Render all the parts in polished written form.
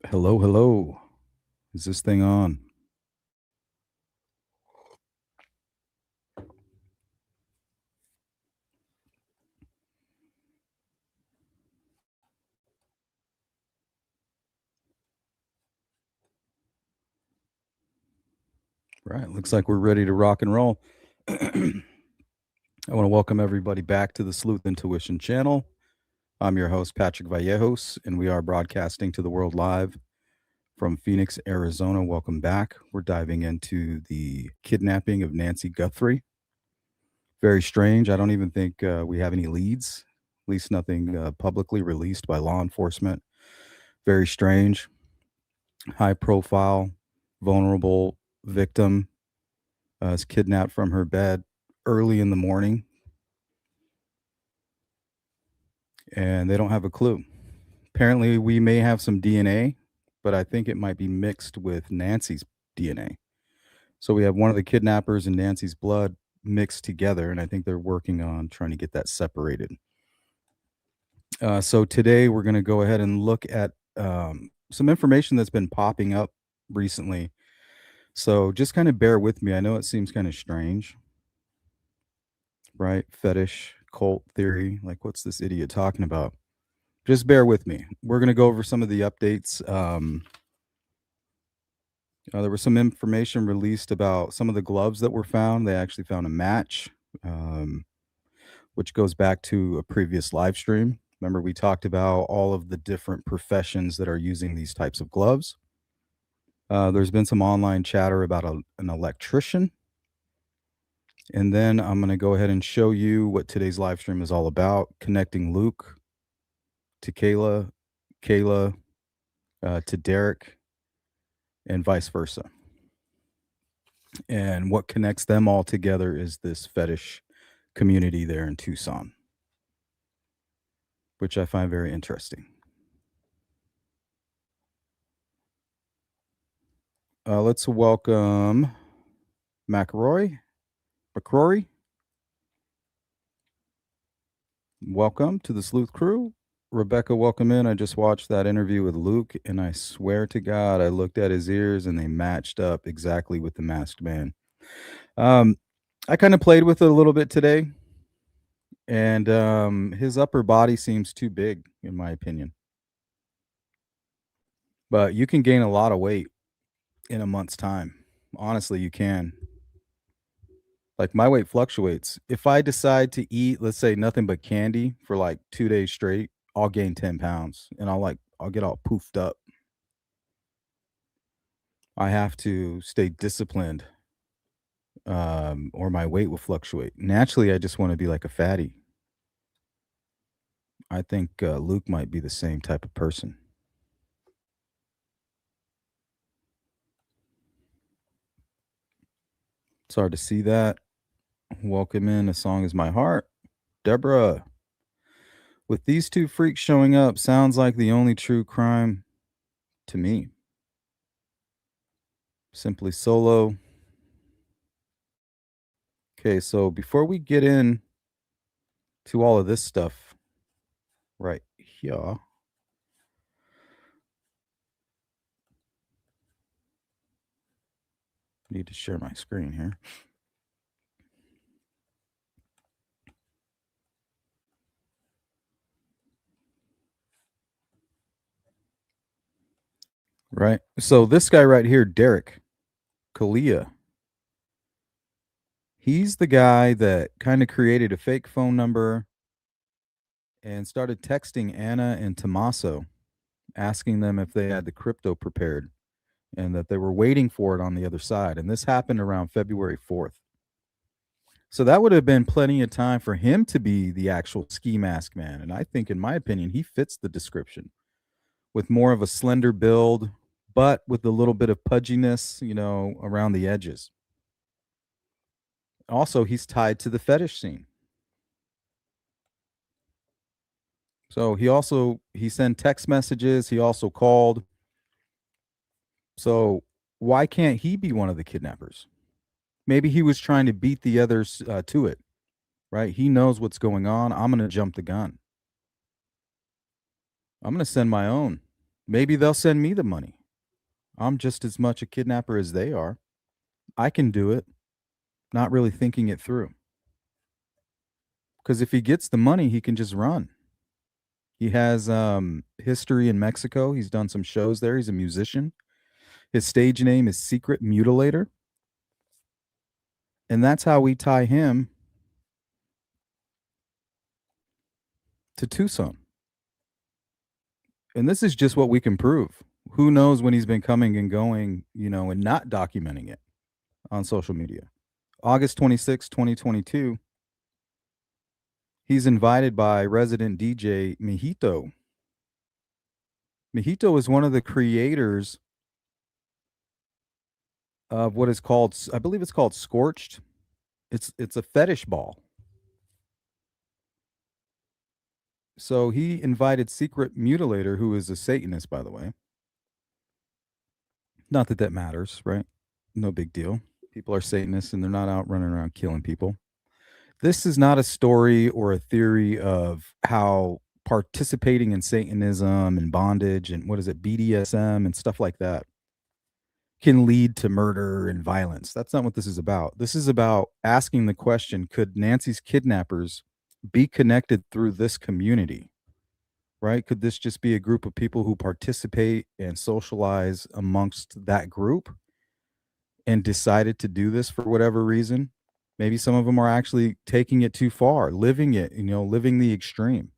Hello, hello. Is this thing on? Right. Looks like we're ready to rock and roll. I want to welcome everybody back to the Sleuth Intuition channel. I'm your host, Patrick Vallejos, and we are broadcasting to the world live from Phoenix, Arizona. Welcome back. We're diving into the kidnapping of Nancy Guthrie. Very strange. I don't even think we have any leads, at least nothing publicly released by law enforcement. Very strange. High profile, vulnerable victim is kidnapped from her bed early in the morning, and they don't have a clue. Apparently, we may have some DNA, but I think it might be mixed with Nancy's DNA. So we have one of the kidnappers and Nancy's blood mixed together, and I think they're working on trying to get that separated. So today we're going to go ahead and look at some information that's been popping up recently. So just kind of bear with me. I know it seems kind of strange, right? Fetish, cult theory. Like, what's this idiot talking about? Just bear with me. We're going to go over some of the updates. There was some information released about some of the gloves that were found. They actually found a match, um, which goes back to a previous live stream. Remember, we talked about all of the different professions that are using these types of gloves. There's been some online chatter about an electrician. And then I'm going to go ahead and show you what today's live stream is all about, connecting Luke to Kayla to Derrick, and vice versa. And what connects them all together is this fetish community there in Tucson, which I find very interesting. Let's welcome McRory. Welcome to the Sleuth Crew. Rebecca, welcome in. I just watched that interview with Luke, and I swear to God, I looked at his ears and they matched up exactly with the masked man. I kind of played with it a little bit today, and his upper body seems too big, in my opinion. But you can gain a lot of weight in a month's time. Honestly, you can. Like, my weight fluctuates. If I decide to eat, let's say, nothing but candy for like 2 days straight, I'll gain 10 pounds and I'll get all poofed up. I have to stay disciplined, or my weight will fluctuate. Naturally, I just want to be like a fatty. I think Luke might be the same type of person. It's hard to see that. Welcome in. A Song Is My Heart. Deborah, with these two freaks showing up, sounds like the only true crime to me. Simply Solo. Okay, so before we get in to all of this stuff right here, need to share my screen here. Right. So this guy right here, Derrick Callella, he's the guy that kind of created a fake phone number and started texting Anna and Tommaso, asking them if they had the crypto prepared and that they were waiting for it on the other side. And this happened around February 4th. So that would have been plenty of time for him to be the actual ski mask man. And I think, in my opinion, he fits the description with more of a slender build, but with a little bit of pudginess, around the edges. Also, he's tied to the fetish scene. So he sent text messages. He also called. So why can't he be one of the kidnappers? Maybe he was trying to beat the others to it, right? He knows what's going on. I'm going to jump the gun. I'm going to send my own. Maybe they'll send me the money. I'm just as much a kidnapper as they are. I can do it, not really thinking it through. Because if he gets the money, he can just run. He has history in Mexico. He's done some shows there. He's a musician. His stage name is Secret Mutilator. And that's how we tie him to Tucson. And this is just what we can prove. Who knows when he's been coming and going, and not documenting it on social media. August 26, 2022, he's invited by resident DJ Mijito. Mijito is one of the creators of what is called, I believe it's called Scorched. It's a fetish ball. So he invited Secret Mutilator, who is a Satanist, by the way. Not that that matters, right? No big deal. People are Satanists and they're not out running around killing people. This is not a story or a theory of how participating in Satanism and bondage and what is it, BDSM and stuff like that can lead to murder and violence. That's not what this is about. This is about asking the question, could Nancy's kidnappers be connected through this community? Right? Could this just be a group of people who participate and socialize amongst that group and decided to do this for whatever reason? Maybe some of them are actually taking it too far, living it, living the extreme.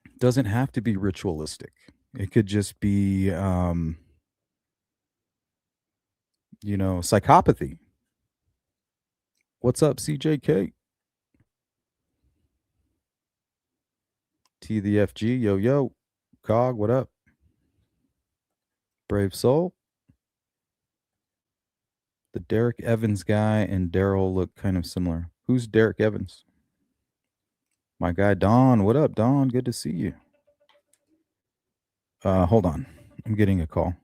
It doesn't have to be ritualistic. It could just be, psychopathy. What's up, CJK? T the FG, yo, yo. Cog, what up? Brave Soul. The Derrick Evans guy and Daryl look kind of similar. Who's Derrick Evans? My guy Don. What up, Don? Good to see you. Hold on. I'm getting a call.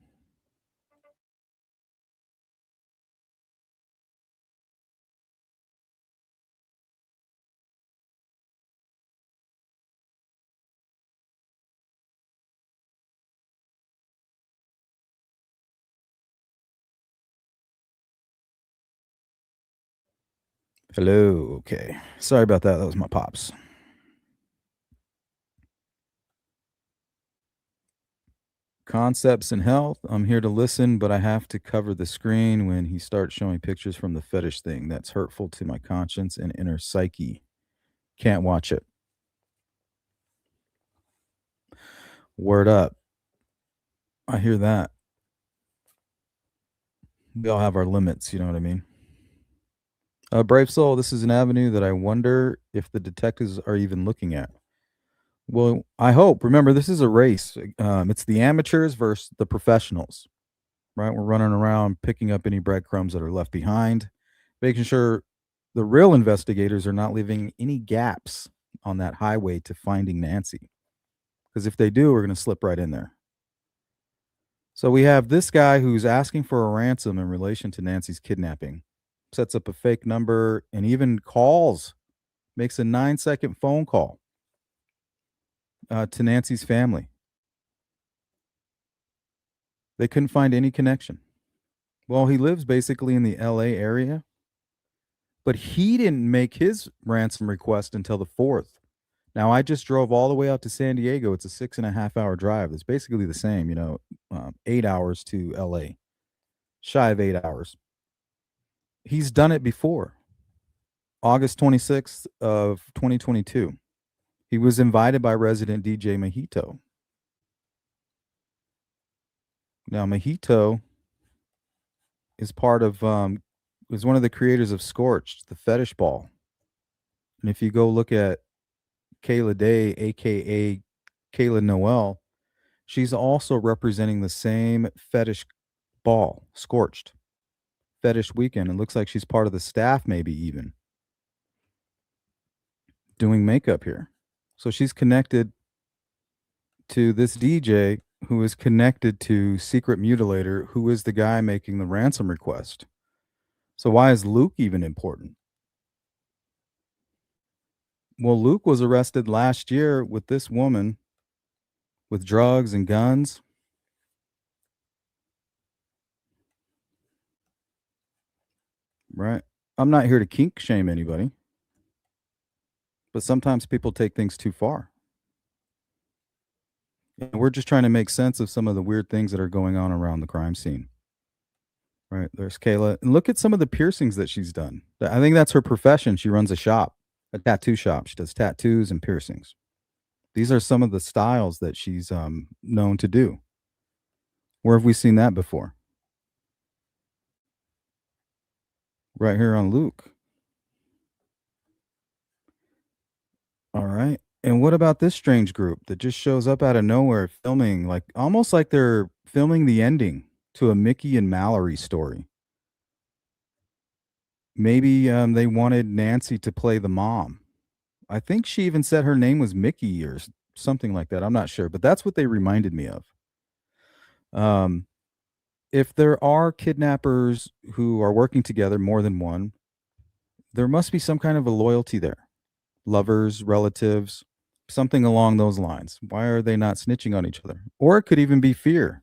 Hello. Okay. Sorry about that. That was my pops. Concepts in health. I'm here to listen, but I have to cover the screen when he starts showing pictures from the fetish thing. That's hurtful to my conscience and inner psyche. Can't watch it. Word up. I hear that. We all have our limits, you know what I mean? Brave Soul, this is an avenue that I wonder if the detectives are even looking at. Well, I hope. Remember, this is a race. It's the amateurs versus the professionals, right? We're running around picking up any breadcrumbs that are left behind, making sure the real investigators are not leaving any gaps on that highway to finding Nancy. Because if they do, we're going to slip right in there. So we have this guy who's asking for a ransom in relation to Nancy's kidnapping, sets up a fake number, and even calls, makes a 9-second phone call to Nancy's family. They couldn't find any connection. Well, he lives basically in the LA area, but he didn't make his ransom request until the 4th. Now, I just drove all the way out to San Diego. It's a 6.5-hour drive. It's basically the same, 8 hours to LA, shy of 8 hours. He's done it before. August 26th of 2022. He was invited by resident DJ Mojito. Now, Mojito is part of, is one of the creators of Scorched, the fetish ball. And if you go look at Kayla Day, aka Kayla Noel, she's also representing the same fetish ball, Scorched, fetish weekend. It looks like she's part of the staff, maybe even doing makeup here. So she's connected to this DJ who is connected to Secret Mutilator, who is the guy making the ransom request. So why is Luke even important? Well, Luke was arrested last year with this woman with drugs and guns. Right. I'm not here to kink shame anybody, but sometimes people take things too far. And we're just trying to make sense of some of the weird things that are going on around the crime scene. Right. There's Kayla. And look at some of the piercings that she's done. I think that's her profession. She runs a shop, a tattoo shop. She does tattoos and piercings. These are some of the styles that she's known to do. Where have we seen that before? Right here on Luke. All right. And what about this strange group that just shows up out of nowhere filming, like almost like they're filming the ending to a Mickey and Mallory story? Maybe they wanted Nancy to play the mom. I think she even said her name was Mickey or something like that. I'm not sure, but that's what they reminded me of. Um, if there are kidnappers who are working together, more than one, there must be some kind of a loyalty there. Lovers, relatives, something along those lines. Why are they not snitching on each other? Or it could even be fear.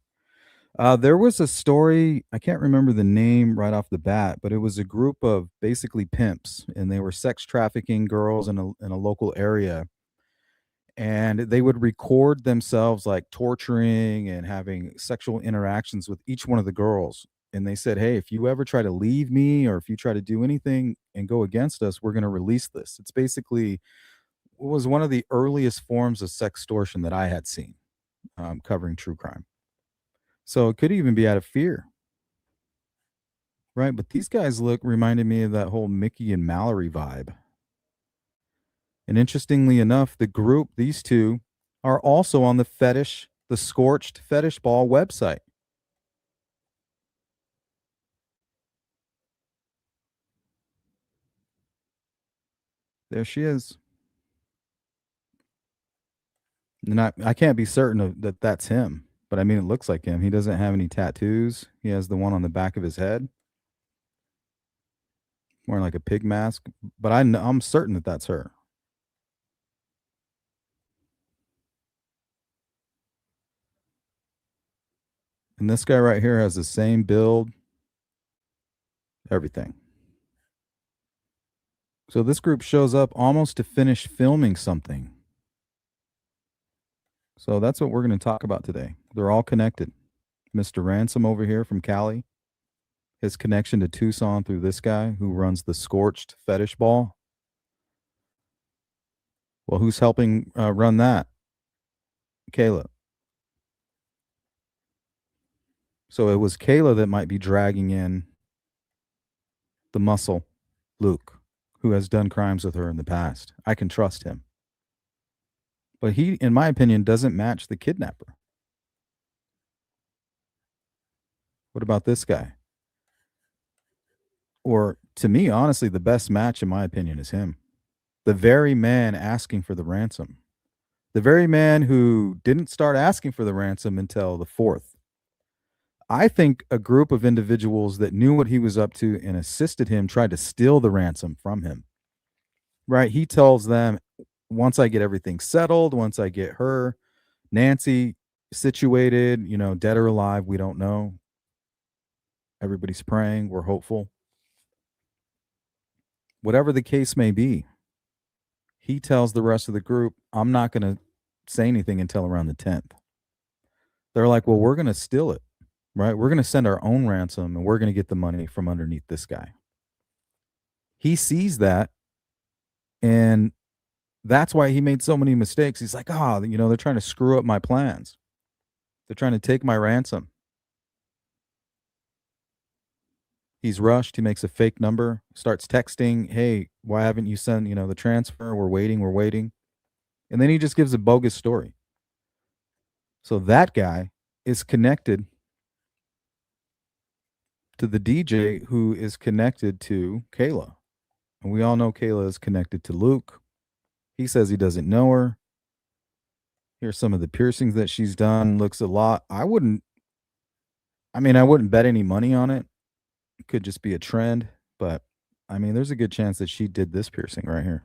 There was a story, I can't remember the name right off the bat, but it was a group of basically pimps, and they were sex trafficking girls in a local area. And they would record themselves like torturing and having sexual interactions with each one of the girls. And they said, hey, if you ever try to leave me or if you try to do anything and go against us, we're going to release this. It's basically was one of the earliest forms of sextortion that I had seen covering true crime. So it could even be out of fear, right? But these guys reminded me of that whole Mickey and Mallory vibe. And interestingly enough, the group, these two, are also on the Scorched Fetish Ball website. There she is. And I can't be certain that that's him, but I mean, it looks like him. He doesn't have any tattoos. He has the one on the back of his head, wearing like a pig mask. But I'm certain that that's her. And this guy right here has the same build, everything. So this group shows up almost to finish filming something. So that's what we're going to talk about today. They're all connected. Mr. Ransom over here from Cali, his connection to Tucson through this guy who runs the Scorched Fetish Ball. Well, who's helping run that? Kayla. So it was Kayla that might be dragging in the muscle, Luke, who has done crimes with her in the past. I can trust him. But he, in my opinion, doesn't match the kidnapper. What about this guy? Or to me, honestly, the best match, in my opinion, is him. The very man asking for the ransom. The very man who didn't start asking for the ransom until the fourth. I think a group of individuals that knew what he was up to and assisted him tried to steal the ransom from him. Right? He tells them, once I get everything settled, once I get her, Nancy, situated, dead or alive, we don't know. Everybody's praying, we're hopeful. Whatever the case may be, he tells the rest of the group, I'm not going to say anything until around the 10th. They're like, well, we're going to steal it, right? We're going to send our own ransom and we're going to get the money from underneath this guy. He sees that, and that's why he made so many mistakes. He's like, they're trying to screw up my plans. They're trying to take my ransom. He's rushed. He makes a fake number, starts texting, hey, why haven't you sent, the transfer? We're waiting. And then he just gives a bogus story. So that guy is connected to the DJ who is connected to Kayla. And we all know Kayla is connected to Luke. He says he doesn't know her. Here's some of the piercings that she's done. Looks a lot. I wouldn't bet any money on it. It could just be a trend, but there's a good chance that she did this piercing right here.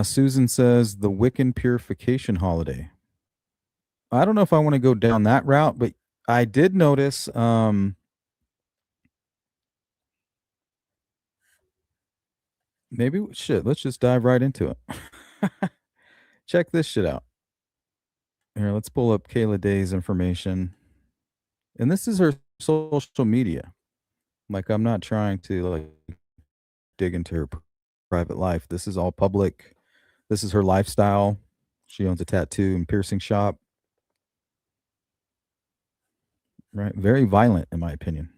Susan says the Wiccan purification holiday. I don't know if I want to go down that route, but I did notice. Maybe shit. Let's just dive right into it. Check this shit out. Here, let's pull up Kayla Day's information, and this is her social media. Like, I'm not trying to like dig into her private life. This is all public. This is her lifestyle. She owns a tattoo and piercing shop. Right, very violent in my opinion.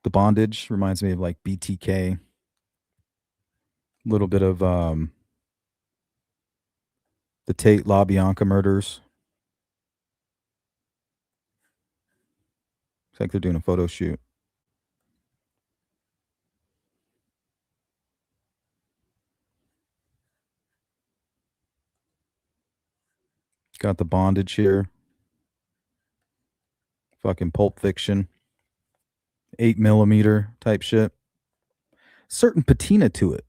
The bondage reminds me of like BTK. A little bit of the Tate LaBianca murders. It's like they're doing a photo shoot. Got the bondage here. Fucking Pulp Fiction. 8mm type shit. Certain patina to it.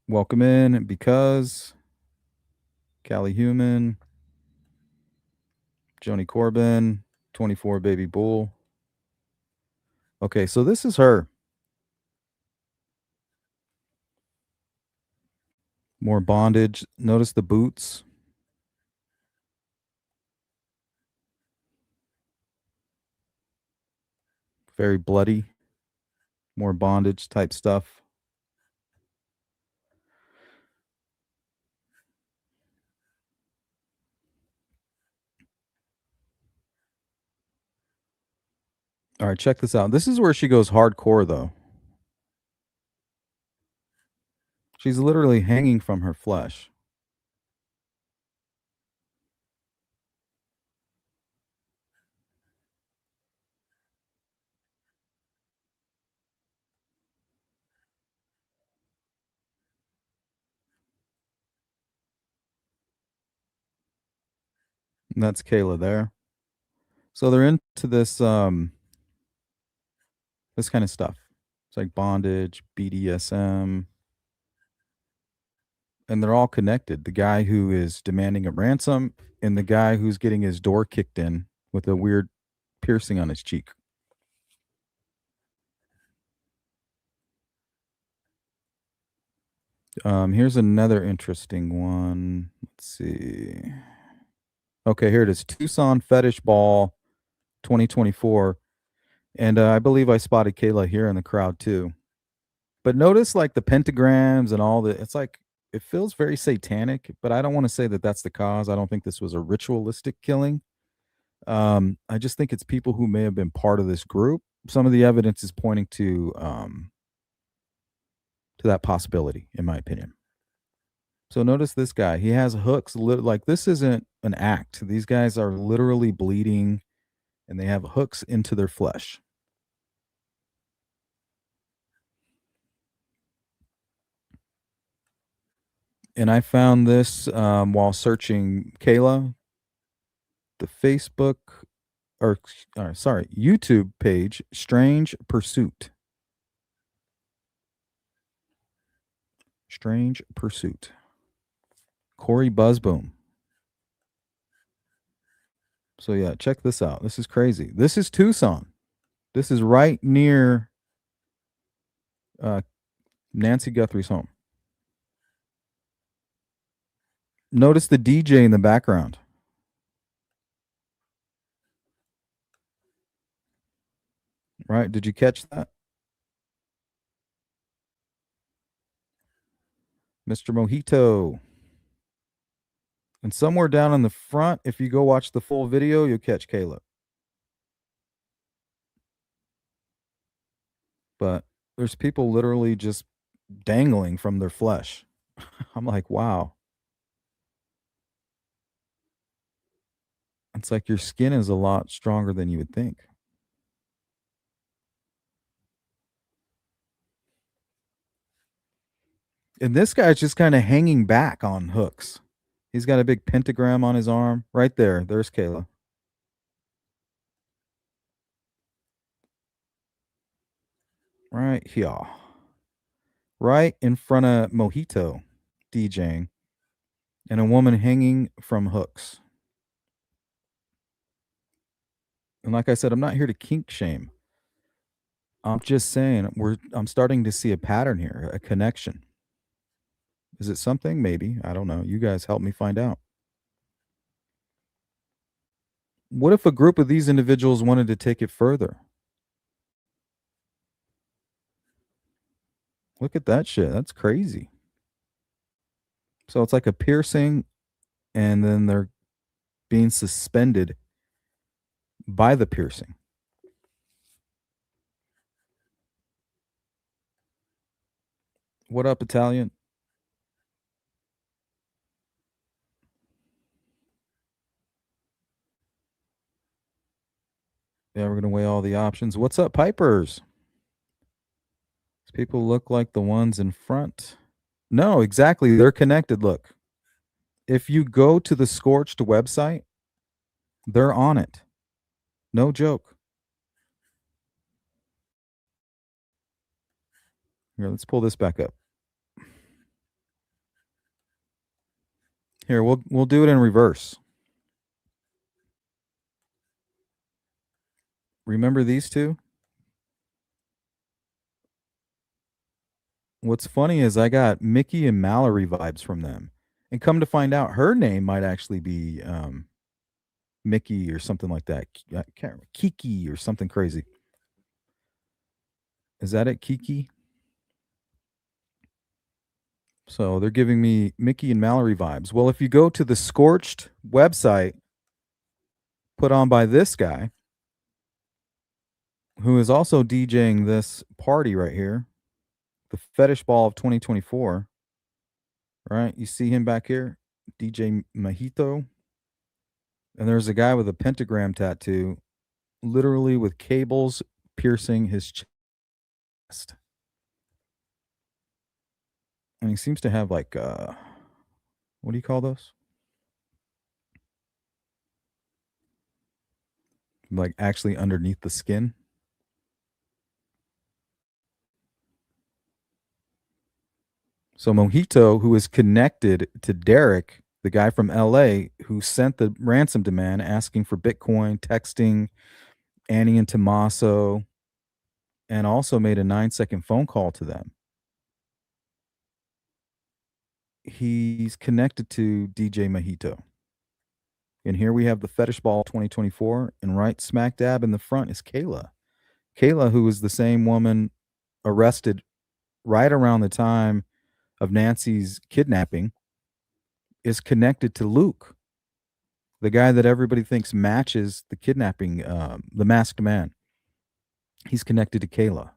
Welcome in because Callie Human, Joni Corbin, 24 Baby Bull. Okay, so this is her. More bondage. Notice the boots. Very bloody. More bondage type stuff. All right, check this out. This is where she goes hardcore, though. She's literally hanging from her flesh. And that's Kayla there. So they're into this kind of stuff. It's like bondage, BDSM, and they're all connected. The guy who is demanding a ransom and the guy who's getting his door kicked in with a weird piercing on his cheek. Here's another interesting one. Let's see. Okay, here it is. Tucson Fetish Ball 2024. And I believe I spotted Kayla here in the crowd too. But notice like the pentagrams and all the, it's like, it feels very satanic, but I don't want to say that that's the cause. I don't think this was a ritualistic killing. I just think it's people who may have been part of this group. Some of the evidence is pointing to that possibility, in my opinion. So notice this guy. He has hooks. Like this isn't an act. These guys are literally bleeding, and they have hooks into their flesh. And I found this while searching Kayla, the Facebook sorry, YouTube page, Strange Pursuit. Strange Pursuit. Corey Buzzboom. So yeah, check this out. This is crazy. This is Tucson. This is right near Nancy Guthrie's home. Notice the DJ in the background. Right? Did you catch that? Mr. Mojito. And somewhere down in the front, if you go watch the full video, you'll catch Kayla. But there's people literally just dangling from their flesh. I'm like, wow. It's like your skin is a lot stronger than you would think. And this guy's just kind of hanging back on hooks. He's got a big pentagram on his arm. Right there. There's Kayla. right here, right in front of Mojito DJing, and a woman hanging from hooks. And like I said, I'm not here to kink shame. I'm just saying I'm starting to see a pattern here, a connection. Is it something? Maybe. I don't know. You guys help me find out. What if a group of these individuals wanted to take it further? Look at that shit. That's crazy. So it's like a piercing, and then they're being suspended by the piercing. What up, Italian? Yeah, we're gonna weigh all the options. What's up, Pipers? These people look like the ones in front. No, exactly. They're connected. Look. If you go to the Scorched website, they're on it. No joke. Here, let's pull this back up. Here, we'll do it in reverse. Remember these two? What's funny is I got Mickey and Mallory vibes from them. And come to find out, her name might actually be Mickey or something like that. I can't remember. Kiki or something crazy. Is that it, Kiki? So they're giving me Mickey and Mallory vibes. Well, if you go to the Scorched website put on by this guy, who is also DJing this party right here, the Fetish Ball of 2024, right? You see him back here, DJ Mojito. And there's a guy with a pentagram tattoo, literally with cables piercing his chest. And he seems to have like, what do you call those? Like actually underneath the skin. So Mojito, who is connected to Derrick, the guy from LA who sent the ransom demand asking for Bitcoin, texting Annie and Tommaso, and also made a 9-second phone call to them. He's connected to DJ Mojito. And here we have the Fetish Ball 2024, and right smack dab in the front is Kayla. Kayla, who was the same woman arrested right around the time of Nancy's kidnapping, is connected to Luke, the guy that everybody thinks matches the kidnapping, the masked man. He's connected to Kayla.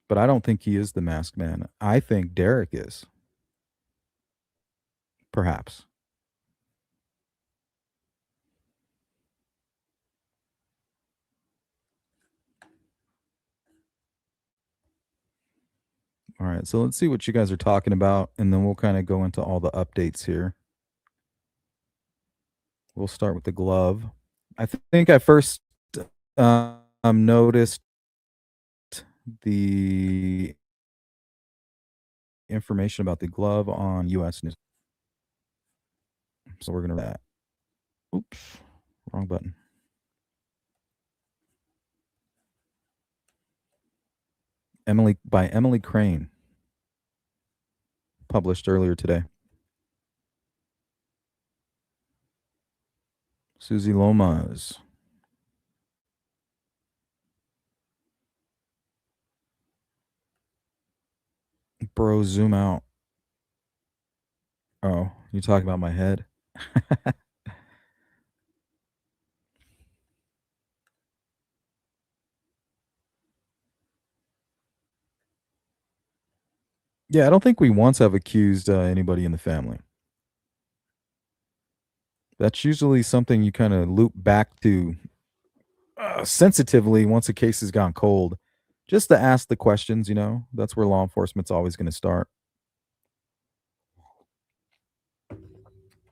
But I don't think he is the masked man. I think Derrick is. Perhaps. All right, so let's see what you guys are talking about, and then we'll kind of go into all the updates here. We'll start with the glove. I think I first noticed the information about the glove on U.S. News. So we're going to that. Oops, wrong button. Emily Crane, published earlier today. Susie Lomas. Bro, zoom out. Oh, you talking about my head? Yeah, I don't think we once have accused anybody in the family. That's usually something you kind of loop back to sensitively once a case has gone cold, just to ask the questions. That's where law enforcement's always going to start.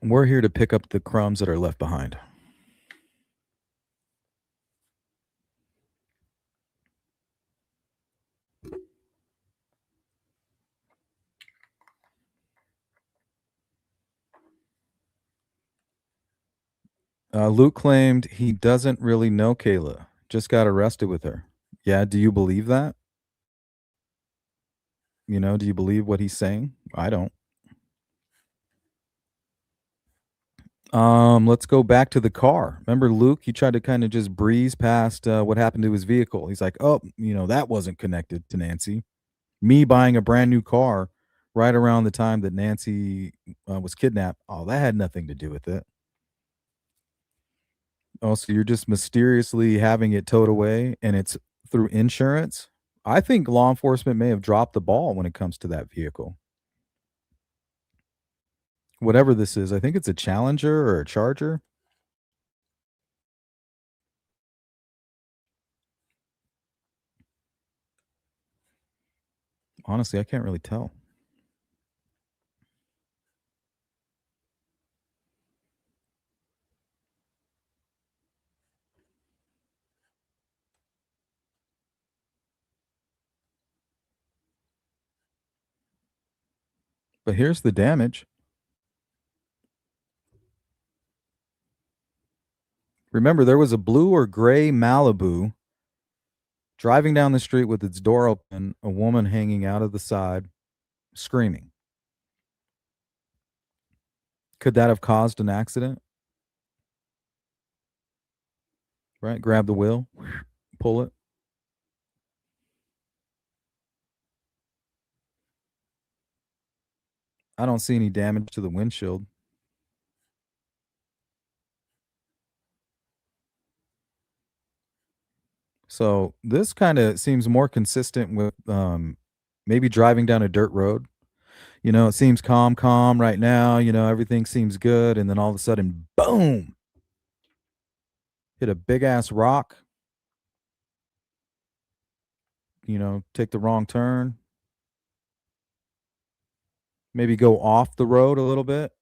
We're here to pick up the crumbs that are left behind. Luke claimed he doesn't really know Kayla, just got arrested with her. Yeah, do you believe that? Do you believe what he's saying? I don't. Let's go back to the car. Remember Luke? He tried to kind of just breeze past what happened to his vehicle. He's like, "Oh, that wasn't connected to Nancy." Me buying a brand new car right around the time that Nancy was kidnapped. Oh, that had nothing to do with it. Oh, so you're just mysteriously having it towed away and it's through insurance? I think law enforcement may have dropped the ball when it comes to that vehicle. Whatever this is, I think it's a Challenger or a Charger. Honestly, I can't really tell. But here's the damage. Remember, there was a blue or gray Malibu driving down the street with its door open, a woman hanging out of the side, screaming. Could that have caused an accident? Right? Grab the wheel, pull it. I don't see any damage to the windshield. So this kind of seems more consistent with maybe driving down a dirt road. It seems calm right now. Everything seems good. And then all of a sudden, boom, hit a big ass rock, take the wrong turn, maybe go off the road a little bit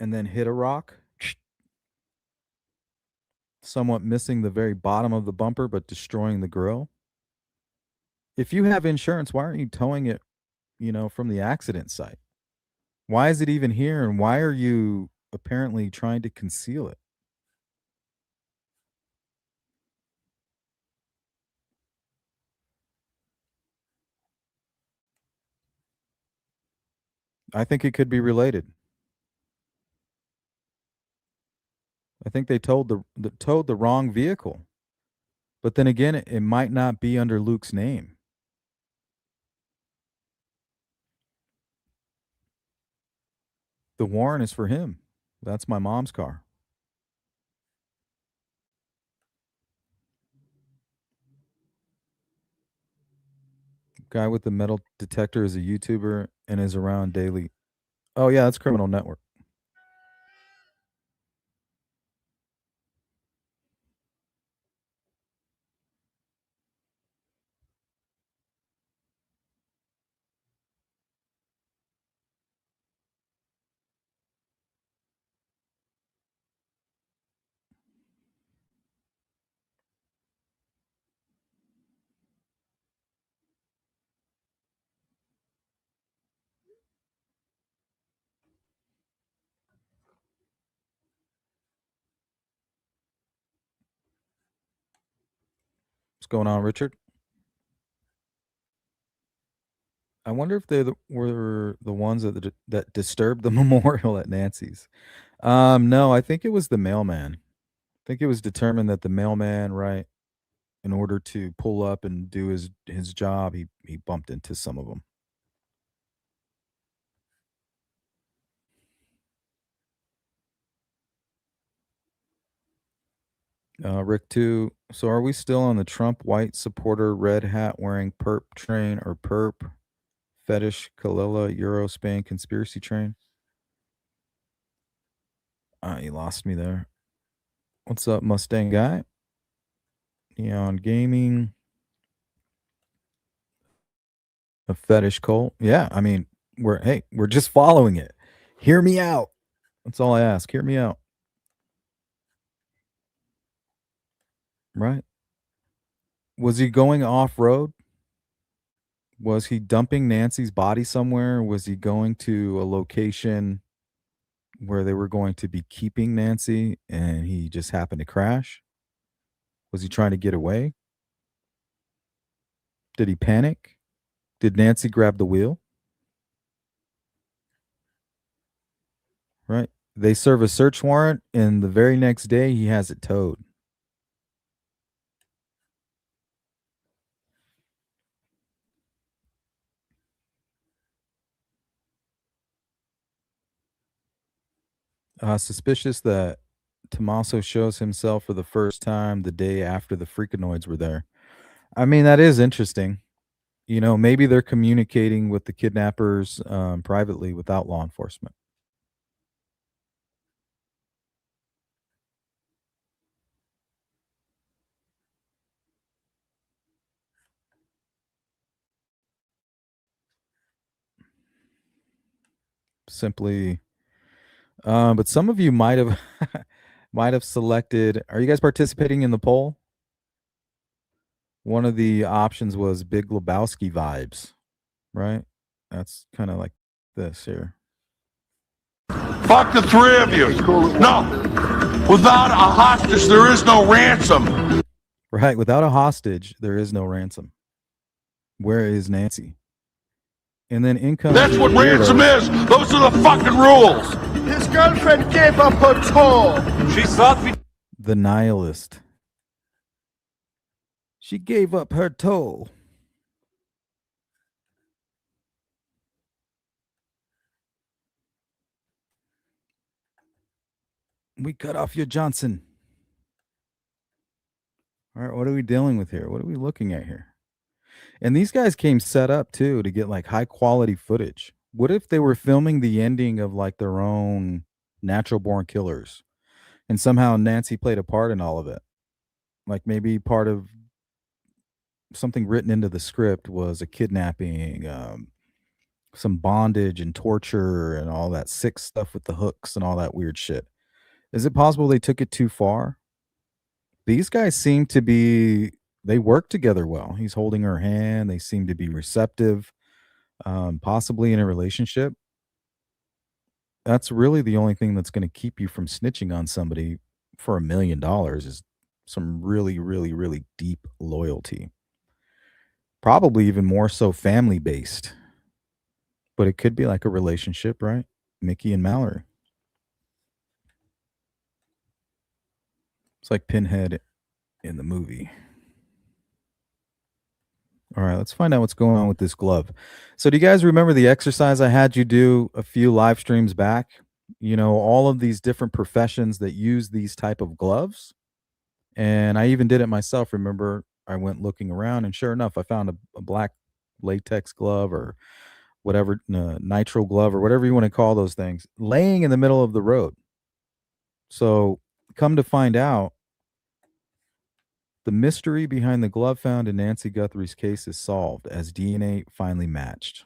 and then hit a rock, somewhat missing the very bottom of the bumper, but destroying the grill. If you have insurance, why aren't you towing it, from the accident site? Why is it even here? And why are you apparently trying to conceal it? I think it could be related. I think they towed the wrong vehicle. But then again, it might not be under Luke's name. The warrant is for him. That's my mom's car. Guy with the metal detector is a YouTuber and is around daily. Oh yeah, that's Criminal Network. What's going on, Richard? I wonder if were the ones that disturbed the memorial at Nancy's. No, I think it was the mailman. I think it was determined that the mailman, right, in order to pull up and do his job, he bumped into some of them. Rick two. So are we still on the Trump white supporter red hat wearing perp train or perp fetish Callella Euro Spain conspiracy train? You lost me there. What's up, Mustang guy? Neon Gaming, a fetish cult. Yeah, I mean, we're just following it. Hear me out. That's all I ask. Hear me out. Right? Was he going off road? Was he dumping Nancy's body somewhere? Was he going to a location where they were going to be keeping Nancy and he just happened to crash? Was he trying to get away? Did he panic? Did Nancy grab the wheel? Right. They serve a search warrant, and the very next day he has it towed. Suspicious that Tommaso shows himself for the first time the day after the Freakonoids were there. I mean, that is interesting. You know, maybe they're communicating with the kidnappers privately without law enforcement. Simply, but some of you might have might have selected. Are you guys participating in the poll? One of the options was Big Lebowski vibes, right? That's kind of like this here. Fuck the three of you. No. Without a hostage, there is no ransom. Right. Without a hostage, there is no ransom. Where is Nancy? And then income. That's what ransom is. Those are the fucking rules. His girlfriend gave up her toe. She thought we... The nihilist. She gave up her toe. We cut off your Johnson. All right, what are we dealing with here? What are we looking at here? And these guys came set up too to get like high quality footage. What if they were filming the ending of like their own Natural Born Killers and somehow Nancy played a part in all of it? Like maybe part of something written into the script was a kidnapping, some bondage and torture and all that sick stuff with the hooks and all that weird shit. Is it possible they took it too far? These guys seem to be, they work together well. He's holding her hand. They seem to be receptive, possibly in a relationship. That's really the only thing that's going to keep you from snitching on somebody for $1 million is some really, really, really deep loyalty. Probably even more so family based. But it could be like a relationship, right? Mickey and Mallory. It's like Pinhead in the movie. All right, let's find out what's going on with this glove. So do you guys remember the exercise I had you do a few live streams back? You know, all of these different professions that use these type of gloves. And I even did it myself. Remember, I went looking around and sure enough, I found a black latex glove or whatever, nitro glove or whatever you want to call those things, laying in the middle of the road. So come to find out, the mystery behind the glove found in Nancy Guthrie's case is solved as DNA finally matched.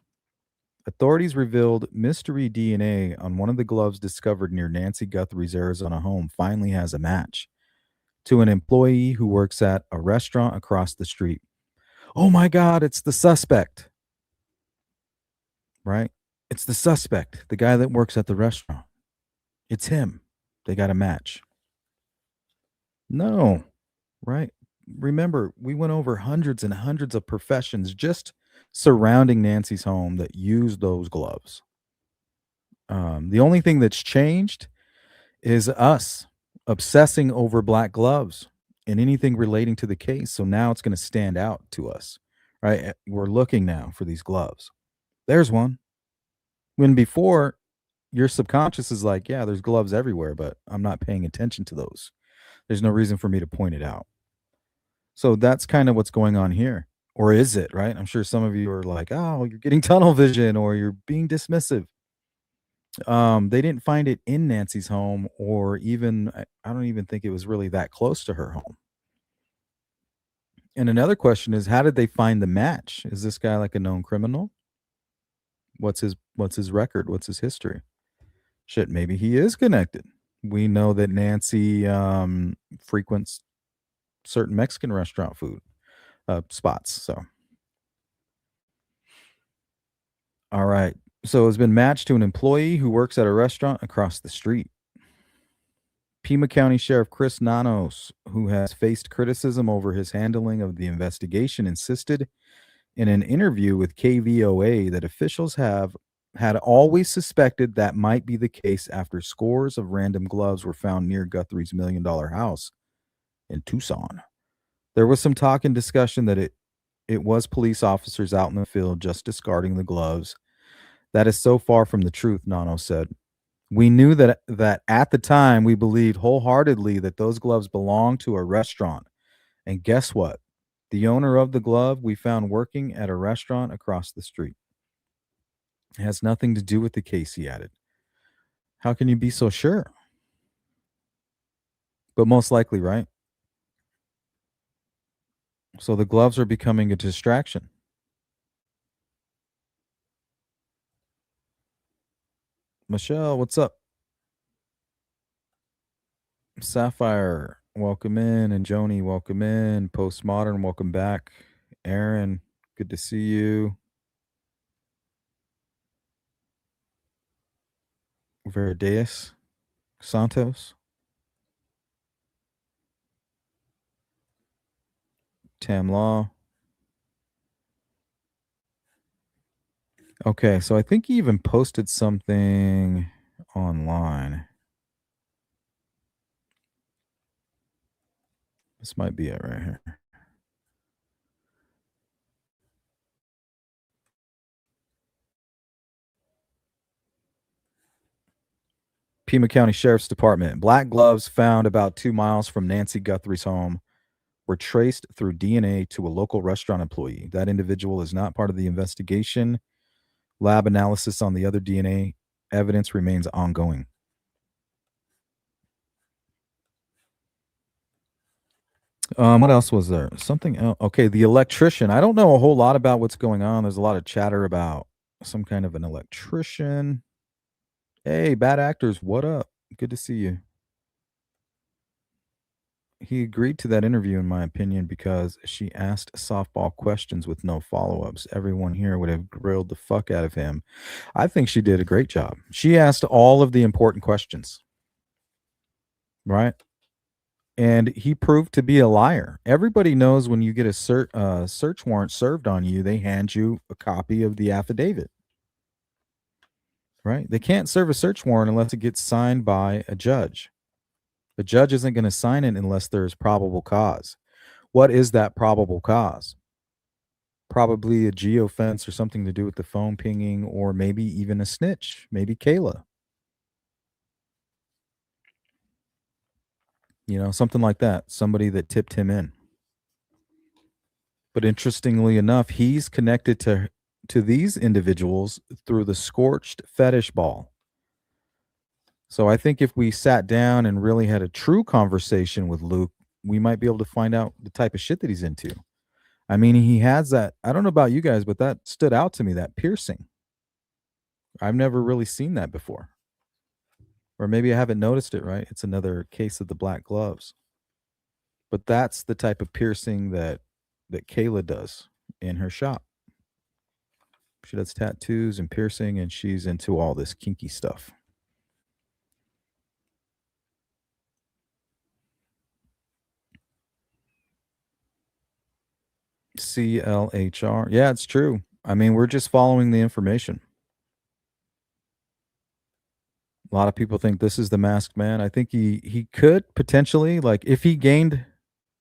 Authorities revealed mystery DNA on one of the gloves discovered near Nancy Guthrie's Arizona home finally has a match to an employee who works at a restaurant across the street. Oh my God, it's the suspect. Right? It's the suspect, the guy that works at the restaurant. It's him. They got a match. No, right? Remember, we went over hundreds and hundreds of professions just surrounding Nancy's home that used those gloves. The only thing that's changed is us obsessing over black gloves and anything relating to the case. So now it's going to stand out to us, right? We're looking now for these gloves. There's one. When before, your subconscious is like, yeah, there's gloves everywhere, but I'm not paying attention to those. There's no reason for me to point it out. So that's kind of what's going on here. Or is it, right? I'm sure some of you are like, oh, you're getting tunnel vision or you're being dismissive. They didn't find it in Nancy's home or even, I don't even think it was really that close to her home. And another question is, how did they find the match? Is this guy like a known criminal? What's his record? What's his history? Shit, maybe he is connected. We know that Nancy frequents certain Mexican restaurant food spots. So, all right. So has been matched to an employee who works at a restaurant across the street. Pima County Sheriff Chris Nanos, who has faced criticism over his handling of the investigation, insisted in an interview with KVOA that officials had always suspected that might be the case after scores of random gloves were found near Guthrie's $1 million house in Tucson. There was some talk and discussion that it was police officers out in the field just discarding the gloves. That is so far from the truth, Nano said. We knew that at the time we believed wholeheartedly that those gloves belonged to a restaurant. And guess what? The owner of the glove we found working at a restaurant across the street. It has nothing to do with the case, he added. How can you be so sure? But most likely, right? So the gloves are becoming a distraction. Michelle, what's up? Sapphire, welcome in. And Joni, welcome in. Postmodern, welcome back. Aaron, good to see you. Verdeus Santos. Tam Law. Okay, so I think he even posted something online. This might be it right here. Pima County Sheriff's Department. Black gloves found about 2 miles from Nancy Guthrie's home were traced through DNA to a local restaurant employee. That individual is not part of the investigation. Lab analysis on the other DNA evidence remains ongoing. What else was there? Something else. Okay, the electrician. I don't know a whole lot about what's going on. There's a lot of chatter about some kind of an electrician. Hey, bad actors, what up? Good to see you. He agreed to that interview, in my opinion, because she asked softball questions with no follow-ups. Everyone here would have grilled the fuck out of him. I think she did a great job. She asked all of the important questions, right? And he proved to be a liar. Everybody knows when you get a search warrant served on you, they hand you a copy of the affidavit, right? They can't serve a search warrant unless it gets signed by a judge. The judge isn't going to sign it unless there is probable cause. What is that probable cause? Probably a geofence or something to do with the phone pinging, or maybe even a snitch, maybe Kayla. You know, something like that. Somebody that tipped him in. But interestingly enough, he's connected to these individuals through the scorched fetish ball. So I think if we sat down and really had a true conversation with Luke, we might be able to find out the type of shit that he's into. I mean, he has that. I don't know about you guys, but that stood out to me, that piercing. I've never really seen that before. Or maybe I haven't noticed it, right? It's another case of the black gloves. But that's the type of piercing that Kayla does in her shop. She does tattoos and piercing, and she's into all this kinky stuff. CLHR. Yeah, it's true. I mean, we're just following the information. A lot of people think this is the masked man. I think he could potentially, like, if he gained,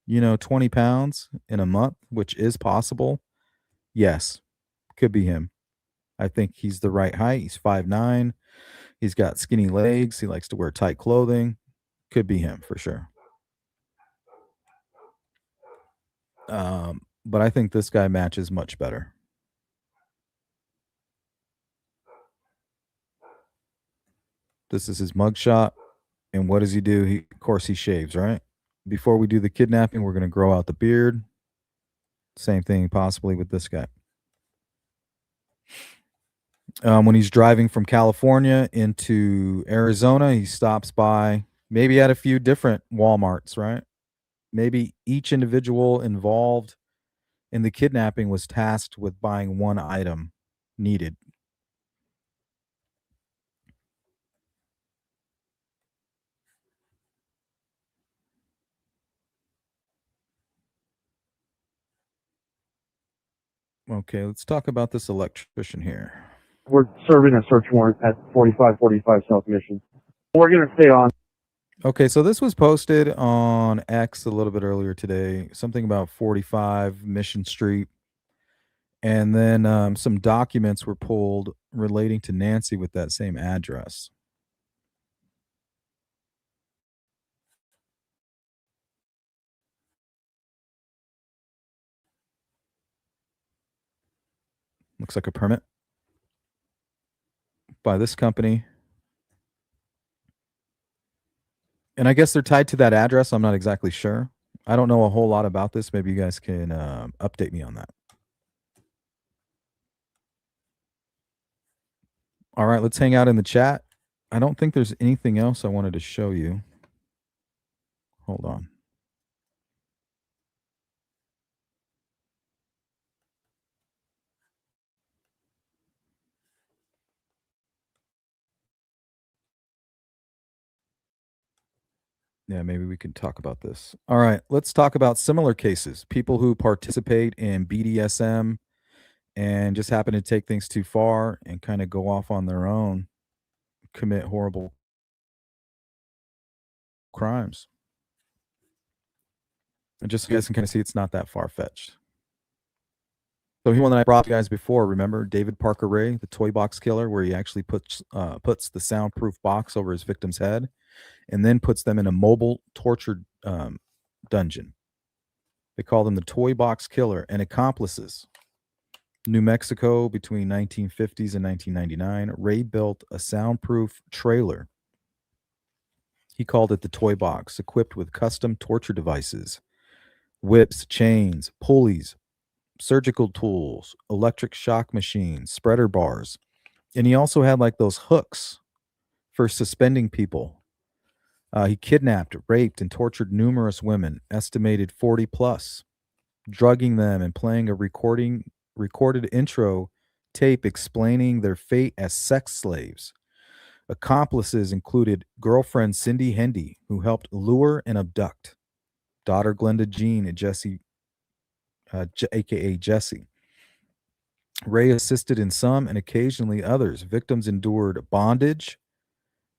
20 pounds in a month, which is possible, yes, could be him. I think he's the right height. He's 5'9". He's got skinny legs. He likes to wear tight clothing. Could be him for sure. But I think this guy matches much better. This is his mugshot. And what does he do? Of course, he shaves, right? Before we do the kidnapping, we're going to grow out the beard. Same thing possibly with this guy. When he's driving from California into Arizona, he stops by maybe at a few different Walmarts, right? Maybe each individual involved in the kidnapping was tasked with buying one item needed. Okay, let's talk about this electrician here. We're serving a search warrant at 4545 South Mission. We're going to stay on. Okay, so this was posted on X a little bit earlier today, something about 45 Mission Street. And then some documents were pulled relating to Nancy with that same address. Looks like a permit by this company. And I guess they're tied to that address. I'm not exactly sure. I don't know a whole lot about this. Maybe you guys can update me on that. All right, let's hang out in the chat. I don't think there's anything else I wanted to show you. Hold on. Yeah, maybe we can talk about this. All right, let's talk about similar cases. People who participate in BDSM and just happen to take things too far and kind of go off on their own, commit horrible crimes. And just so you guys can kind of see it's not that far-fetched. So here's one that I brought you guys before. Remember David Parker Ray, the toy box killer, where he actually puts the soundproof box over his victim's head and then puts them in a mobile torture dungeon. They call him the toy box killer. And accomplices. New Mexico between 1950s and 1999. Ray built a soundproof trailer. He called it the toy box, equipped with custom torture devices, whips, chains, pulleys, surgical tools, electric shock machines, spreader bars. And he also had like those hooks for suspending people. He kidnapped, raped, and tortured numerous women, estimated 40 plus, drugging them and playing a recorded intro tape explaining their fate as sex slaves. Accomplices included girlfriend Cindy Hendy, who helped lure and abduct, daughter Glenda Jean and Jesse, aka Jesse. Ray assisted in some and occasionally others. Victims endured bondage,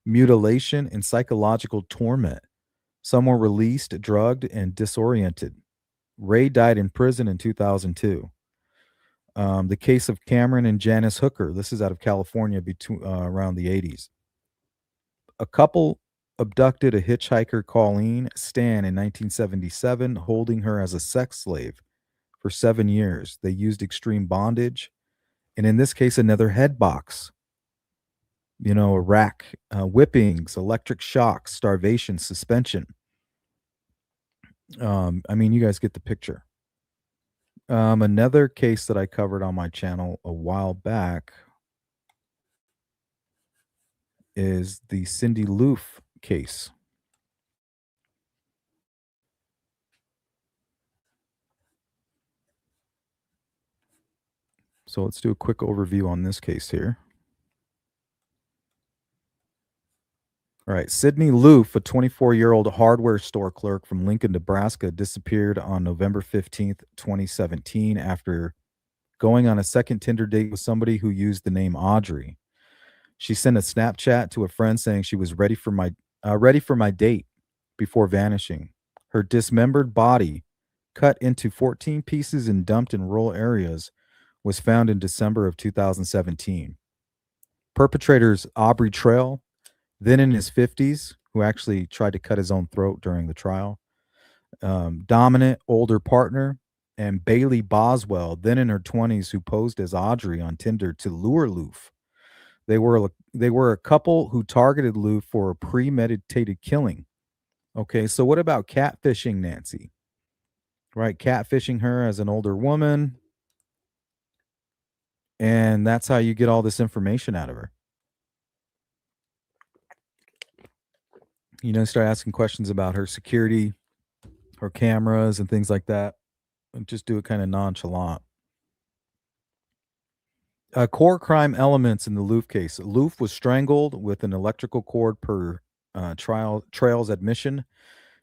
mutilation, and psychological torment. Some were released, drugged, and disoriented. Ray died in prison in 2002. The case of Cameron and Janice Hooker. This is out of California around the 80s. A couple abducted a hitchhiker, Colleen Stan, in 1977, holding her as a sex slave for 7 years. They used extreme bondage, and in this case, another head box. You know, a rack, whippings, electric shocks, starvation, suspension. I mean, you guys get the picture. Another case that I covered on my channel a while back is the Cindy Loof case. So let's do a quick overview on this case here. All right, Sydney Loof, a 24-year-old hardware store clerk from Lincoln, Nebraska, disappeared on November 15th, 2017 after going on a second Tinder date with somebody who used the name Audrey. She sent a Snapchat to a friend saying she was ready for my date before vanishing. Her dismembered body, cut into 14 pieces and dumped in rural areas, was found in December of 2017. Perpetrators Aubrey Trail, then in his 50s, who actually tried to cut his own throat during the trial, dominant older partner, and Bailey Boswell, then in her 20s, who posed as Audrey on Tinder to lure Loof. They were a couple who targeted Loof for a premeditated killing. Okay, so what about catfishing Nancy? Right, catfishing her as an older woman. And that's how you get all this information out of her. You know, start asking questions about her security, her cameras, and things like that. And just do it kind of nonchalant. Core crime elements in the Loof case. Loof was strangled with an electrical cord per Trail's admission,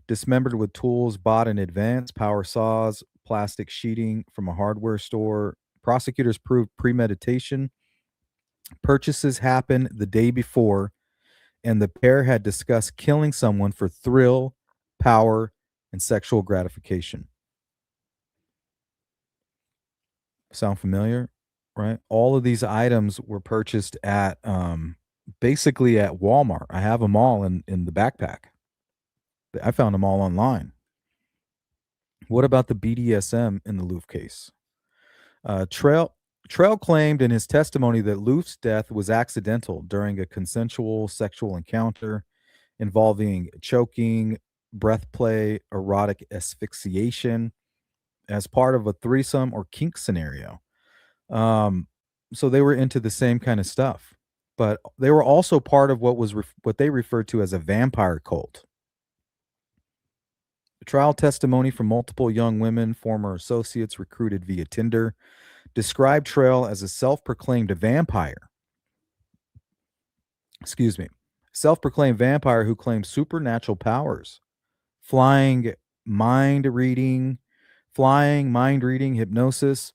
dismembered with tools bought in advance, power saws, plastic sheeting from a hardware store, Prosecutors proved premeditation. Purchases happened the day before, and the pair had discussed killing someone for thrill, power, and sexual gratification. Sound familiar? Right? All of these items were purchased at basically at Walmart. I have them all in the backpack. I found them all online. What about the BDSM in the Loof case? Trail claimed in his testimony that Loof's death was accidental during a consensual sexual encounter involving choking, breath play, erotic asphyxiation as part of a threesome or kink scenario. So they were into the same kind of stuff, but they were also part of what they referred to as a vampire cult. The trial testimony from multiple young women, former associates recruited via Tinder, described Trail as a self-proclaimed vampire. Excuse me. Self-proclaimed vampire who claimed supernatural powers, flying, mind reading, hypnosis.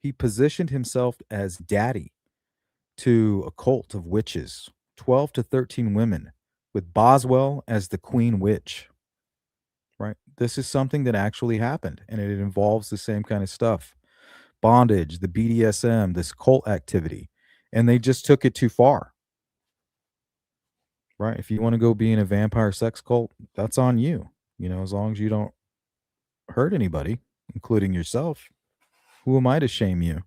He positioned himself as daddy to a cult of witches, 12 to 13 women, with Boswell as the queen witch. Right? This is something that actually happened, and it involves the same kind of stuff. Bondage, the BDSM, this cult activity, and they just took it too far. Right? If you want to go be in a vampire sex cult, that's on you. You know, as long as you don't hurt anybody, including yourself. Who am I to shame you?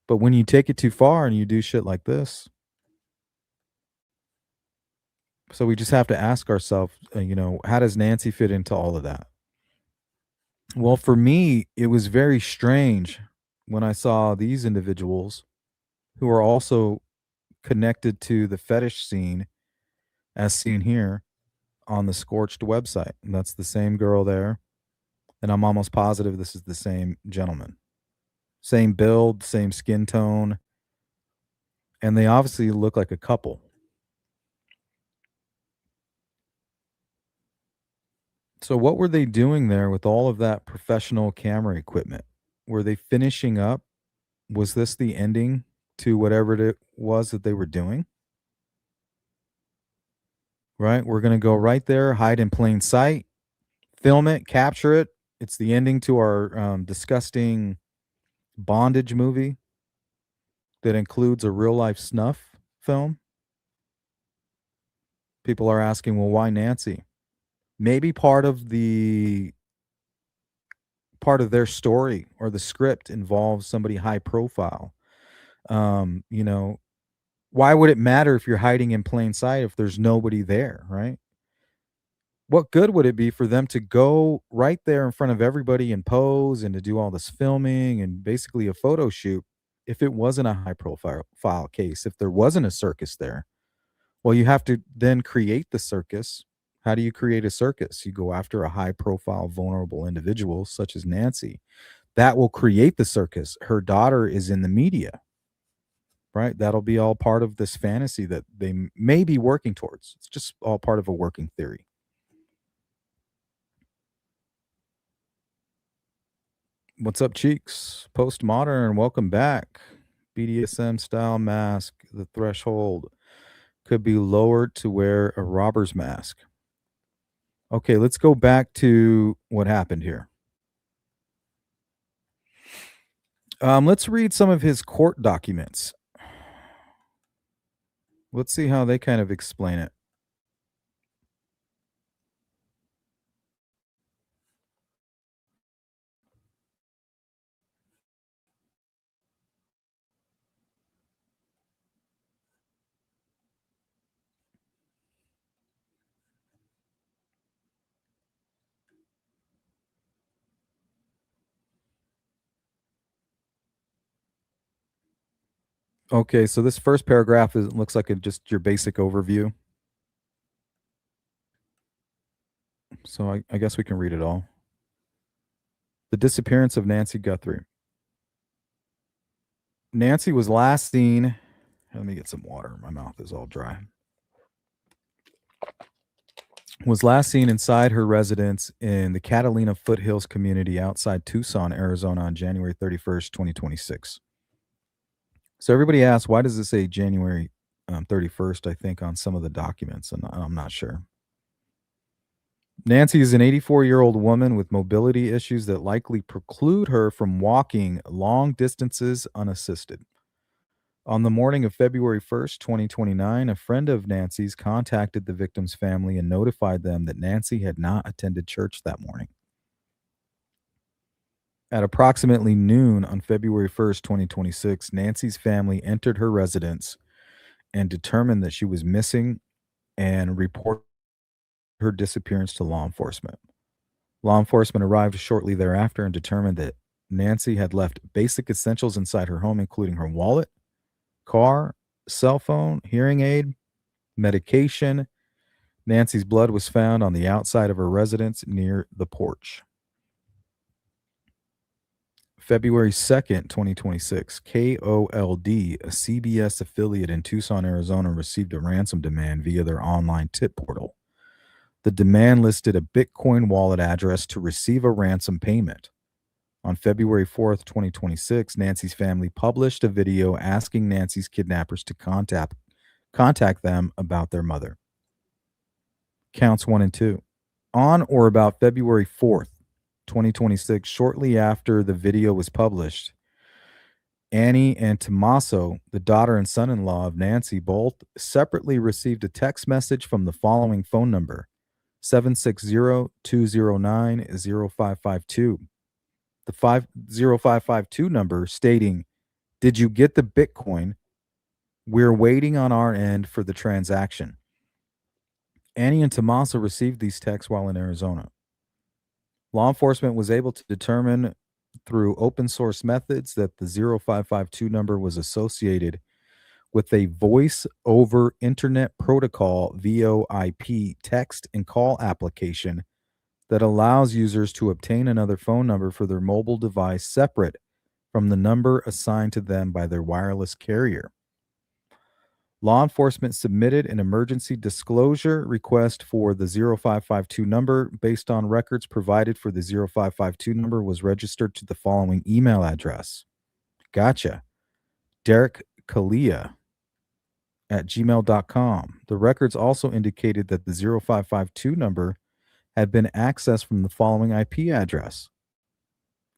But when you take it too far and you do shit like this, so we just have to ask ourselves, how does Nancy fit into all of that? Well, for me, it was very strange when I saw these individuals who are also connected to the fetish scene, as seen here on the Scorched website. And that's the same girl there. And I'm almost positive this is the same gentleman. Same build, same skin tone. And they obviously look like a couple. So what were they doing there with all of that professional camera equipment? Were they finishing up? Was this the ending to whatever it was that they were doing? Right? We're going to go right there, hide in plain sight, film it, capture it. It's the ending to our disgusting bondage movie that includes a real life snuff film. People are asking, well, why Nancy? Maybe part of their story or the script involves somebody high profile. Why would it matter if you're hiding in plain sight if there's nobody there, right? What good would it be for them to go right there in front of everybody and pose and to do all this filming and basically a photo shoot if it wasn't a high profile case, if there wasn't a circus there? Well, you have to then create the circus. How do you create a circus? You go after a high profile, vulnerable individual such as Nancy. That will create the circus. Her daughter is in the media, right? That'll be all part of this fantasy that they may be working towards. It's just all part of a working theory. What's up, Cheeks? Postmodern, welcome back. BDSM style mask, the threshold could be lowered to wear a robber's mask. Okay, let's go back to what happened here. Let's read some of his court documents. Let's see how they kind of explain it. Okay, so this first paragraph looks like just your basic overview. So I guess we can read it all. The disappearance of Nancy Guthrie. Nancy was last seen. Let me get some water. My mouth is all dry. Was last seen inside her residence in the Catalina Foothills community outside Tucson, Arizona on January 31st, 2026. So everybody asks, why does it say January 31st, I think, on some of the documents? And I'm not sure. Nancy is an 84-year-old woman with mobility issues that likely preclude her from walking long distances unassisted. On the morning of February 1st, 2029, a friend of Nancy's contacted the victim's family and notified them that Nancy had not attended church that morning. At approximately noon on February 1st, 2026, Nancy's family entered her residence and determined that she was missing and reported her disappearance to law enforcement. Law enforcement arrived shortly thereafter and determined that Nancy had left basic essentials inside her home, including her wallet, car, cell phone, hearing aid, medication. Nancy's blood was found on the outside of her residence near the porch. February 2nd, 2026, KOLD, a CBS affiliate in Tucson, Arizona, received a ransom demand via their online tip portal. The demand listed a Bitcoin wallet address to receive a ransom payment. On February 4th, 2026, Nancy's family published a video asking Nancy's kidnappers to contact them about their mother. Counts 1 and 2. On or about February 4th, 2026, shortly after the video was published, Annie and Tommaso, the daughter and son-in-law of Nancy, both separately received a text message from the following phone number, 760-209-0552. The 0552 number stating, "Did you get the Bitcoin? We're waiting on our end for the transaction." Annie and Tommaso received these texts while in Arizona. Law enforcement was able to determine through open source methods that the 0552 number was associated with a voice over internet protocol VoIP text and call application that allows users to obtain another phone number for their mobile device separate from the number assigned to them by their wireless carrier. Law enforcement submitted an emergency disclosure request for the 0552 number. Based on records provided for the 0552 number was registered to the following email address. Gotcha. Derrick Callella at gmail.com. The records also indicated that the 0552 number had been accessed from the following IP address,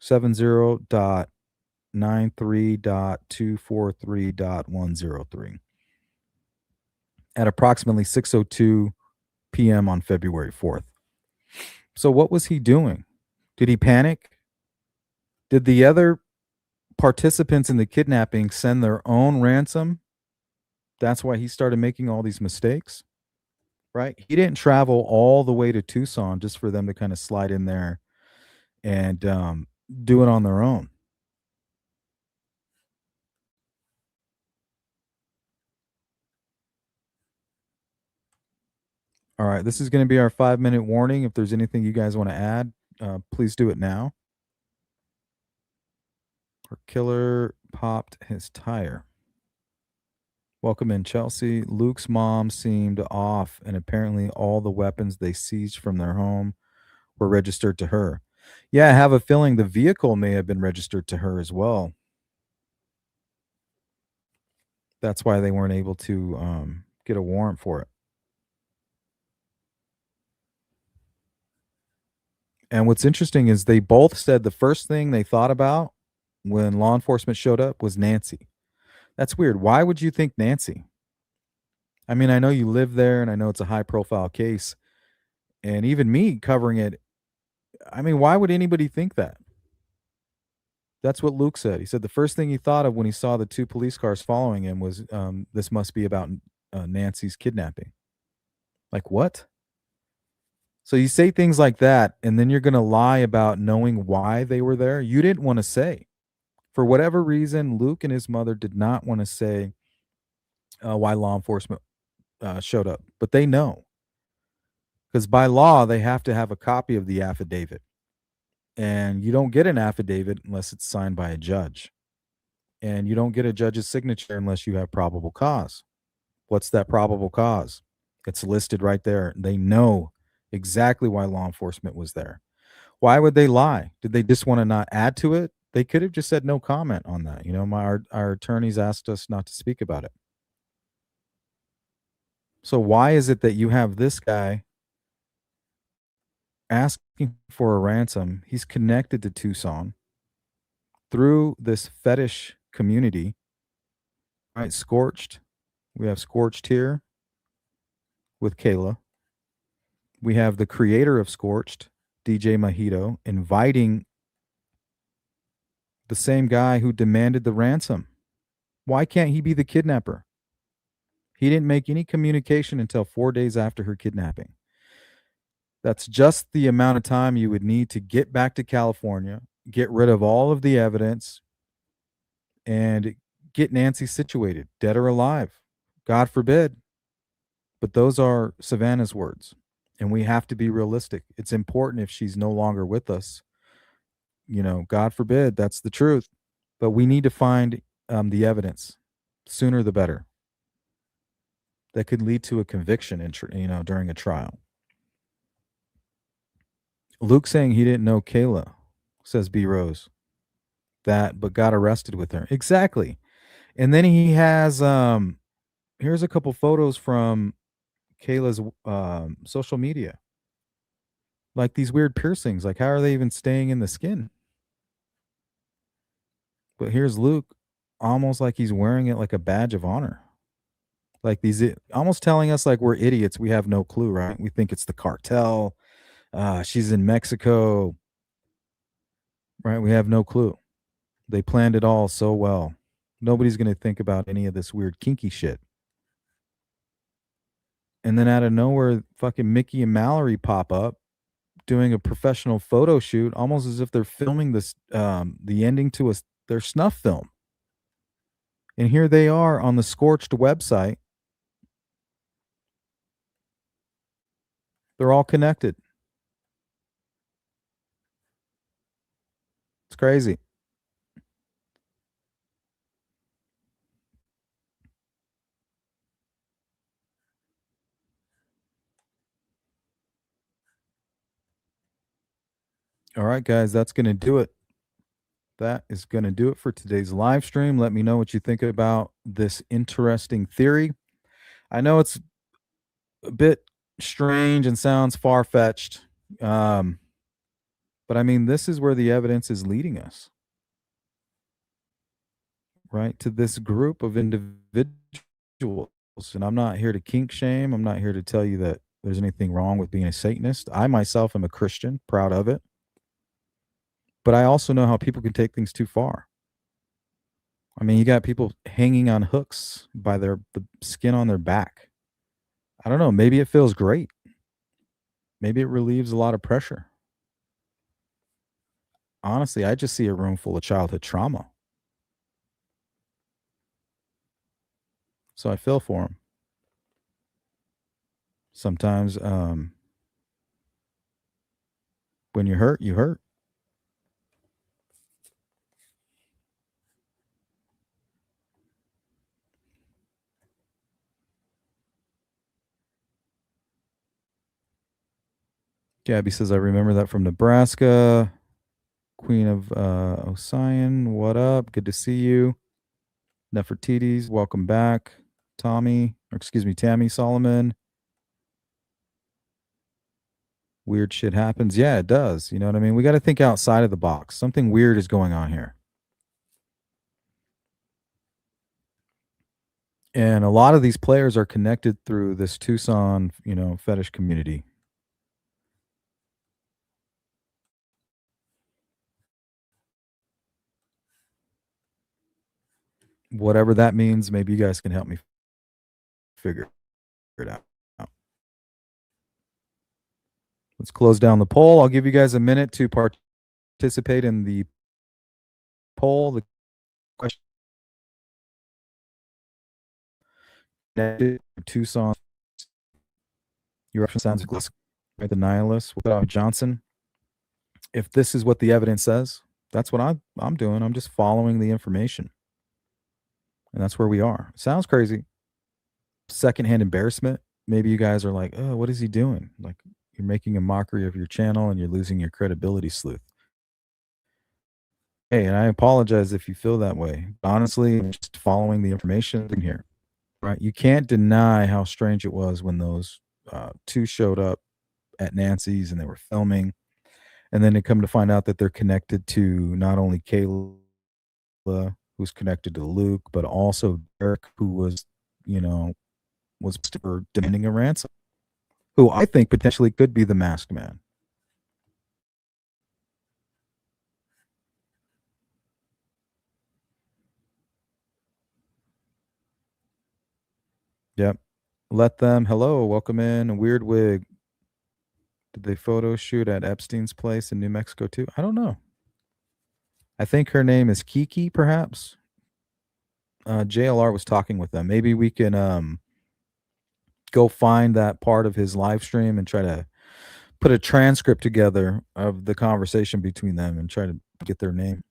70.93.243.103. At approximately 6:02 p.m. on February 4th. So what was he doing? Did he panic? Did the other participants in the kidnapping send their own ransom? That's why he started making all these mistakes, right? He didn't travel all the way to Tucson just for them to kind of slide in there and do it on their own. All right, this is going to be our 5-minute warning. If there's anything you guys want to add, please do it now. Our killer popped his tire. Welcome in, Chelsea. Luke's mom seemed off, and apparently all the weapons they seized from their home were registered to her. Yeah, I have a feeling the vehicle may have been registered to her as well. That's why they weren't able to get a warrant for it. And what's interesting is they both said the first thing they thought about when law enforcement showed up was Nancy. That's weird. Why would you think Nancy? I mean, I know you live there and I know it's a high profile case. And even me covering it, I mean, why would anybody think that? That's what Luke said. He said the first thing he thought of when he saw the 2 police cars following him was this must be about Nancy's kidnapping. Like what? So you say things like that, and then you're going to lie about knowing why they were there. You didn't want to say. For whatever reason, Luke and his mother did not want to say why law enforcement showed up. But they know. Because by law, they have to have a copy of the affidavit. And you don't get an affidavit unless it's signed by a judge. And you don't get a judge's signature unless you have probable cause. What's that probable cause? It's listed right there. They know exactly why law enforcement was there. Why would they lie? Did they just want to not add to it? They could have just said no comment on that. You know, our attorneys asked us not to speak about it. So why is it that you have this guy asking for a ransom? He's connected to Tucson through this fetish community, right? Scorched. We have Scorched here with Kayla. We have the creator of Scorched, DJ Mojito, inviting the same guy who demanded the ransom. Why can't he be the kidnapper? He didn't make any communication until 4 days after her kidnapping. That's just the amount of time you would need to get back to California, get rid of all of the evidence, and get Nancy situated, dead or alive. God forbid. But those are Savannah's words, and we have to be realistic. It's important if she's no longer with us. You know, God forbid, that's the truth. But we need to find the evidence sooner the better. That could lead to a conviction, during a trial. Luke saying he didn't know Kayla, says B Rose, but got arrested with her. Exactly. And then he has here's a couple photos from Kayla's social media. Like these weird piercings. Like, how are they even staying in the skin? But here's Luke, almost like he's wearing it like a badge of honor. Like almost telling us like we're idiots. We have no clue, right? We think it's the cartel. She's in Mexico, right? We have no clue. They planned it all so well. Nobody's going to think about any of this weird kinky shit. And then out of nowhere, fucking Mickey and Mallory pop up doing a professional photo shoot, almost as if they're filming this, the ending to their snuff film. And here they are on the Scorched website. They're all connected. It's crazy. All right, guys, that's going to do it. That is going to do it for today's live stream. Let me know what you think about this interesting theory. I know it's a bit strange and sounds far-fetched, but I mean, this is where the evidence is leading us, right? To this group of individuals. And I'm not here to kink shame. I'm not here to tell you that there's anything wrong with being a Satanist. I myself am a Christian, proud of it. But I also know how people can take things too far. I mean, you got people hanging on hooks by the skin on their back. I don't know. Maybe it feels great. Maybe it relieves a lot of pressure. Honestly, I just see a room full of childhood trauma. So I feel for them. Sometimes when you hurt, you hurt. Gabby says, I remember that from Nebraska. Queen of Osian, what up? Good to see you. Nefertiti's, welcome back. Tammy Solomon. Weird shit happens. Yeah, it does. You know what I mean? We got to think outside of the box. Something weird is going on here. And a lot of these players are connected through this Tucson, fetish community. Whatever that means, maybe you guys can help me figure it out. Let's close down the poll. I'll give you guys a minute to participate in the poll. The question: Tucson. Your option sounds like the nihilist without Johnson. If this is what the evidence says, that's what I'm doing. I'm just following the information. And that's where we are. Sounds crazy. Secondhand embarrassment. Maybe you guys are like, oh, what is he doing? Like, you're making a mockery of your channel and you're losing your credibility, sleuth. Hey, and I apologize if you feel that way. Honestly, I'm just following the information in here. Right? You can't deny how strange it was when those two showed up at Nancy's and they were filming, and then they come to find out that they're connected to not only Kayla, who's connected to Luke, but also Derrick, who was, was for demanding a ransom, who I think potentially could be the masked man. Yep. Let them. Hello, welcome in. A weird wig. Did they photo shoot at Epstein's place in New Mexico too? I don't know. I think her name is Kiki, perhaps. JLR was talking with them. Maybe we can go find that part of his live stream and try to put a transcript together of the conversation between them and try to get their name.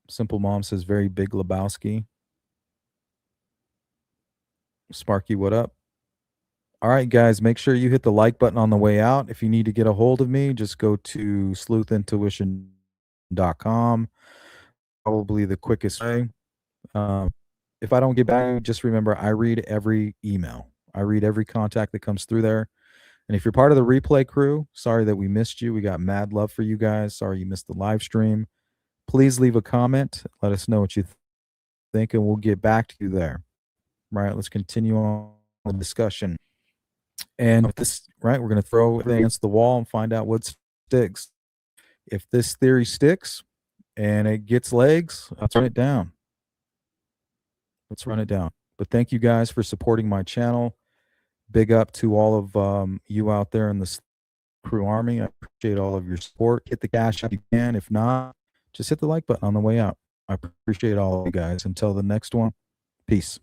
Simple Mom says, very big Lebowski. Sparky, what up? All right, guys, make sure you hit the like button on the way out. If you need to get a hold of me, just go to sleuthintuition.com. Probably the quickest way. If I don't get back, just remember I read every email. I read every contact that comes through there. And if you're part of the replay crew, sorry that we missed you. We got mad love for you guys. Sorry you missed the live stream. Please leave a comment. Let us know what you think, and we'll get back to you there. Right, let's continue on the discussion. And with this, right, we're going to throw it against the wall and find out what sticks. If this theory sticks and it gets legs, let's run it down. Let's run it down. But thank you guys for supporting my channel. Big up to all of you out there in the crew army. I appreciate all of your support. Hit the cash if you can. If not, just hit the like button on the way out. I appreciate all of you guys. Until the next one, peace.